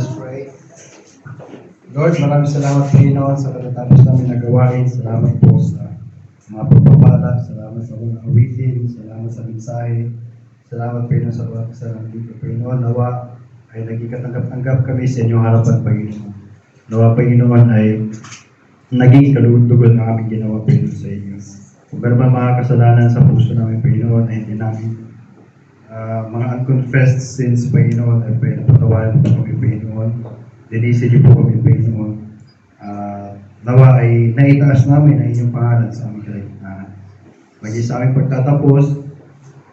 us pray. Lord, maraming salamat Panginoon sa katatapos namin na gawain. Salamat po sa mga pagpapala. Salamat sa mga awitin. Salamat sa mensahe. Salamat Panginoon sa mga kasalanan dito. Panginoon, nawa ay naging katanggap-tanggap kami sa inyong harapan, Panginoon. Nawa, Panginoon, ay naging kalugod-dugod ng aming ginawa, Panginoon, sa inyo. Kung meron man mga kasalanan sa puso namin, Panginoon, ay hindi namin mga unconfessed sins, Panginoon, ay pinapatawaran po kami, Panginoon. Linisin niyo po kami, Panginoon. Nawa ay naitaas namin ang inyong pangalan sa aming kaligtahan. Maging sa aming pagtatapos,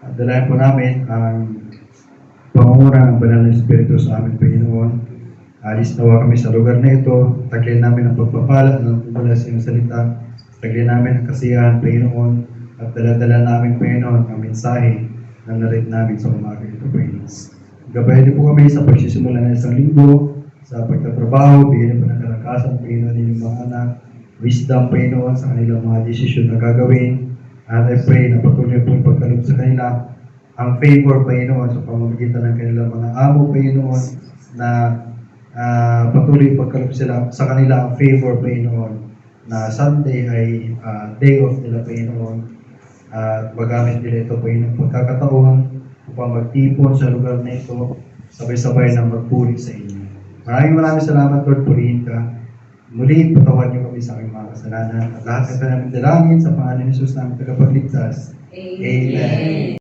at dalayan po namin ang pangunguna ng Banal na Espiritu sa aming Panginoon. Alis nawa kami sa lugar na ito. Taglay namin ang pagpapala ng mula sa iyong salita. Taglay namin ang kasiyahan, Panginoon. At dala-dala namin, Panginoon, ang mensahe na narit namin sa umaga ito, Panginoon. Gabayan niyo po kami sa pagsisimula ng isang linggo, sa pagtatrabaho, bigyan niyo po ng kalakasan, Panginoon, ninyong mga anak, wisdom, Panginoon, sa kanilang mga desisyon na gagawin. At I pray na patuloy po yung pagkaloob sa kanila, ang favor, Panginoon, sa pamamagitan ng kanilang mga amo, Panginoon, na patuloy pagkaloob sila sa kanila ang favor, Panginoon, na Sunday ay day off nila, Panginoon, at magamit nila ito, Panginoon, pagkakataon upang magtipon sa lugar na ito, sabay-sabay na magpuri sa inyo. Maraming salamat, Lord, purihin ka. Muli, patawad niyo kami sa aming mga kasalanan at lahat ng namin dalangin sa pangalan ni Jesus namin tagapagligtas. Amen.